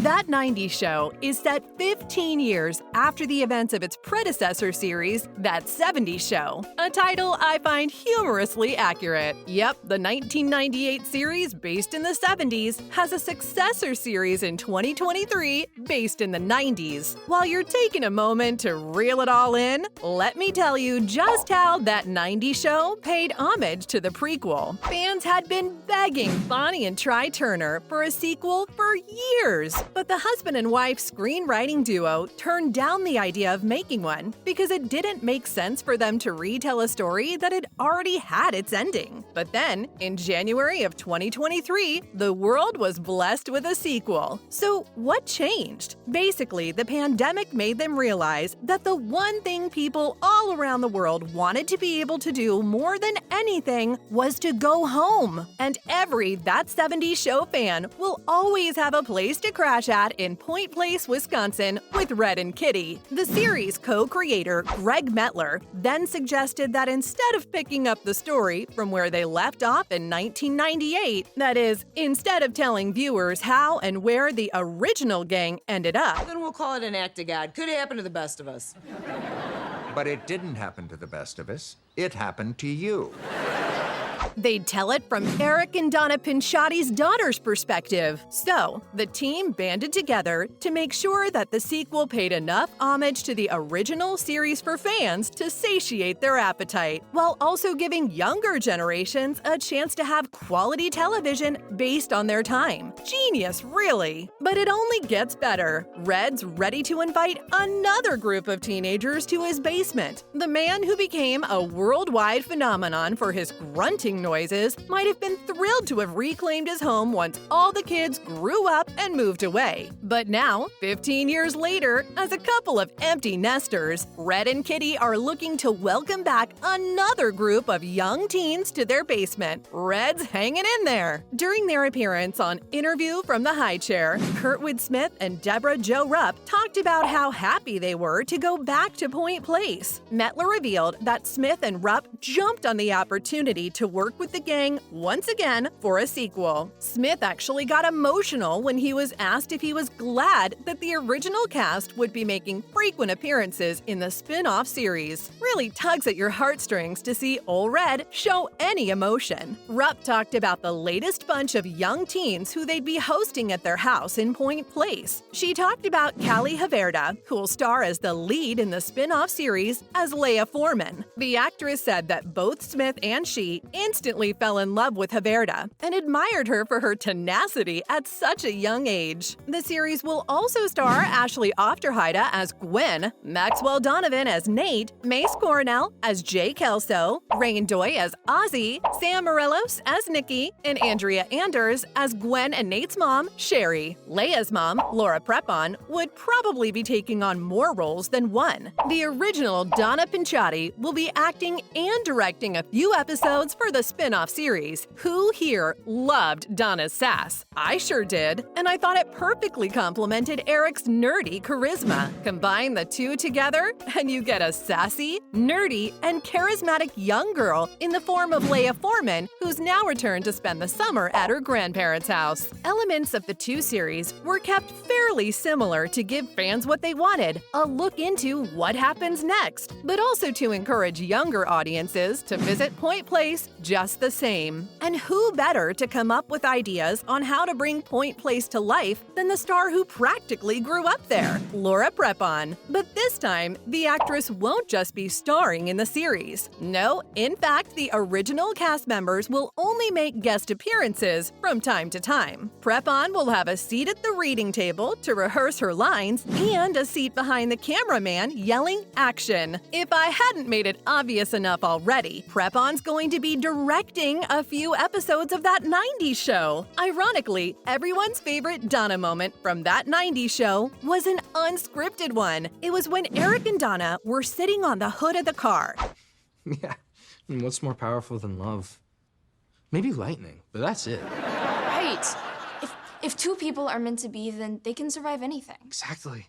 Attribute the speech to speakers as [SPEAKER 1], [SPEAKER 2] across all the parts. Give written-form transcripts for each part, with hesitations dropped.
[SPEAKER 1] That '90s show is set 15 years after the events of its predecessor series, That '70s Show, a title I find humorously accurate. Yep, the 1998 series based in the '70s has a successor series in 2023 based in the '90s. While you're taking a moment to reel it all in, let me tell you just how That '90s Show paid homage to the prequel. Fans had been begging Bonnie and Try Turner for a sequel for years, but the husband and wife screenwriting duo turned down the idea of making one because it didn't make sense for them to retell a story that had already had its ending. But then, in January of 2023, the world was blessed with a sequel. So what changed? Basically, the pandemic made them realize that the one thing people all around the world wanted to be able to do more than anything was to go home. And every That '70s Show fan will always have a place to crash at in Point Place, Wisconsin with Red and Kitty. The series co-creator Greg Metler then suggested that instead of picking up the story from where they left off in 1998, that is, instead of telling viewers how and where the original gang ended up,
[SPEAKER 2] Then we'll call it an act of God. Could happen to the best of us.
[SPEAKER 3] But it didn't happen to the best of us. It happened to you.
[SPEAKER 1] they'd tell it from Eric and Donna Pinchotti's daughter's perspective. So, the team banded together to make sure that the sequel paid enough homage to the original series for fans to satiate their appetite, while also giving younger generations a chance to have quality television based on their time. Genius, really! But it only gets better. Red's ready to invite another group of teenagers to his basement. The man who became a worldwide phenomenon for his grunting noises might have been thrilled to have reclaimed his home once all the kids grew up and moved away. But now, 15 years later, as a couple of empty nesters, Red and Kitty are looking to welcome back another group of young teens to their basement. Red's hanging in there. During their appearance on Interview from the High Chair, Kurtwood Smith and Deborah Jo Rupp talked about how happy they were to go back to Point Place. Metler revealed that Smith and Rupp jumped on the opportunity to work with the gang once again for a sequel. Smith actually got emotional when he was asked if he was glad that the original cast would be making frequent appearances in the spin-off series. Really tugs at your heartstrings to see Ol' Red show any emotion. Rupp talked about the latest bunch of young teens who they'd be hosting at their house in Point Place. She talked about Callie Haverda, who'll star as the lead in the spin-off series as Leia Foreman. The actress said that both Smith and she instantly fell in love with Haverda and admired her for her tenacity at such a young age. The series will also star Ashley Ofterheide as Gwen, Maxwell Donovan as Nate, Mace Coronel as Jay Kelso, Rain Doy as Ozzy, Sam Morelos as Nikki, and Andrea Anders as Gwen and Nate's mom, Sherry. Leia's mom, Laura Prepon, would probably be taking on more roles than one. The original Donna Pinchotti will be acting and directing a few episodes for the spin-off series. Who here loved Donna's sass? I sure did, and I thought it perfectly complemented Eric's nerdy charisma. Combine the two together, and you get a sassy, nerdy, and charismatic young girl in the form of Leia Foreman, who's now returned to spend the summer at her grandparents' house. Elements of the two series were kept fairly similar to give fans what they wanted, a look into what happens next, but also to encourage younger audiences to visit Point Place just the same. And who better to come up with ideas on how to bring Point Place to life than the star who practically grew up there, Laura Prepon. But this time, the actress won't just be starring in the series. No, in fact, the original cast members will only make guest appearances from time to time. Prepon will have a seat at the reading table to rehearse her lines and a seat behind the cameraman yelling action. If I hadn't made it obvious enough already, Prepon's going to be directing a few episodes of That '90s Show. Ironically, everyone's favorite Donna moment from That '90s Show was an unscripted one. It was when Eric and Donna were sitting on the hood of the car.
[SPEAKER 4] Yeah, and what's more powerful than love? Maybe lightning, but that's it.
[SPEAKER 5] Right. If two people are meant to be, then they can survive anything.
[SPEAKER 4] Exactly.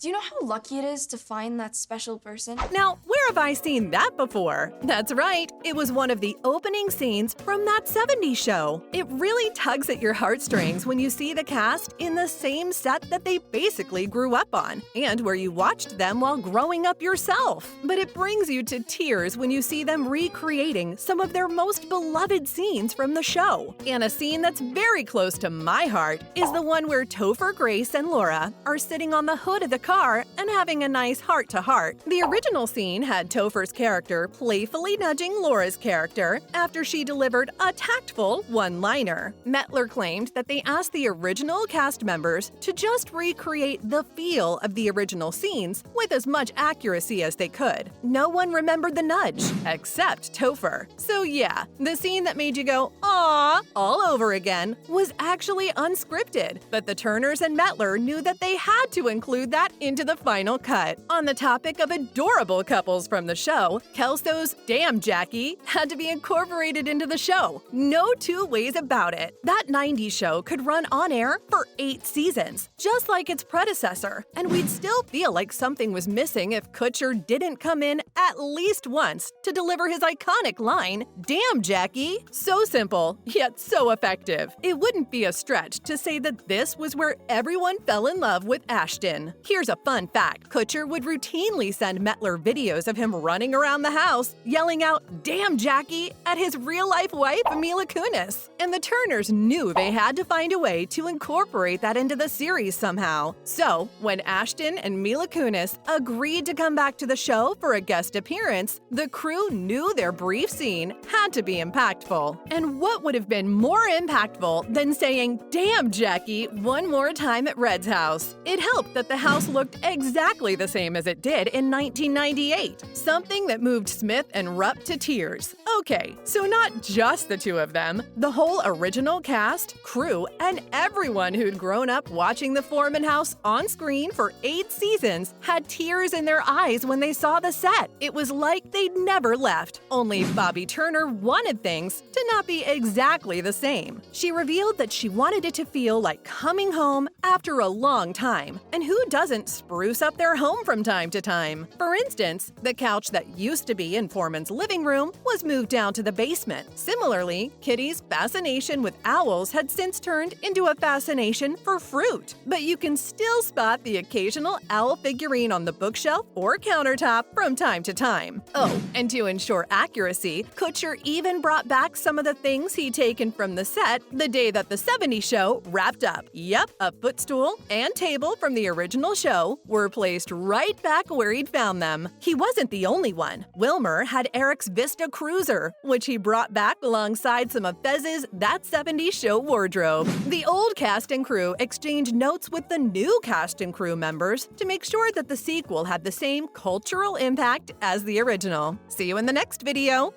[SPEAKER 5] Do you know how lucky it is to find that special person?
[SPEAKER 1] Now, where have I seen that before? That's right, it was one of the opening scenes from that '70s show. It really tugs at your heartstrings when you see the cast in the same set that they basically grew up on, and where you watched them while growing up yourself. But it brings you to tears when you see them recreating some of their most beloved scenes from the show. And a scene that's very close to my heart is the one where Topher Grace and Laura are sitting on the hood of the car and having a nice heart-to-heart. The original scene had Topher's character playfully nudging Laura's character after she delivered a tactful one-liner. Mettler claimed that they asked the original cast members to just recreate the feel of the original scenes with as much accuracy as they could. No one remembered the nudge, except Topher. So yeah, the scene that made you go, "Aww," all over again was actually unscripted, but the Turners and Mettler knew that they had to include that into the final cut. On the topic of adorable couples from the show, Kelso's "Damn Jackie" had to be incorporated into the show. No two ways about it. That '90s show could run on air for 8 seasons, just like its predecessor, and we'd still feel like something was missing if Kutcher didn't come in at least once to deliver his iconic line, "Damn Jackie." So simple, yet so effective. It wouldn't be a stretch to say that this was where everyone fell in love with Ashton. Here's a fun fact. Kutcher would routinely send Mettler videos of him running around the house, yelling out, "Damn Jackie," at his real-life wife, Mila Kunis. And the Turners knew they had to find a way to incorporate that into the series somehow. So, when Ashton and Mila Kunis agreed to come back to the show for a guest appearance, the crew knew their brief scene had to be impactful. And what would have been more impactful than saying, "Damn Jackie," one more time at Red's house? It helped that the house looked exactly the same as it did in 1998, something that moved Smith and Rupp to tears. Okay, so not just the two of them. The whole original cast, crew, and everyone who'd grown up watching the Foreman house on screen for 8 seasons had tears in their eyes when they saw the set. It was like they'd never left, only Bobby Turner wanted things to not be exactly the same. She revealed that she wanted it to feel like coming home after a long time, and who doesn't spruce up their home from time to time? For instance, the couch that used to be in Foreman's living room was moved down to the basement. Similarly, Kitty's fascination with owls had since turned into a fascination for fruit. But you can still spot the occasional owl figurine on the bookshelf or countertop from time to time. Oh, and to ensure accuracy, Kutcher even brought back some of the things he'd taken from the set the day that the '70s show wrapped up. Yep, a footstool and table from the original show were placed right back where he'd found them. He wasn't the only one. Wilmer had Eric's Vista Cruiser, which he brought back alongside some of Fez's That '70s Show wardrobe. The old cast and crew exchanged notes with the new cast and crew members to make sure that the sequel had the same cultural impact as the original. See you in the next video!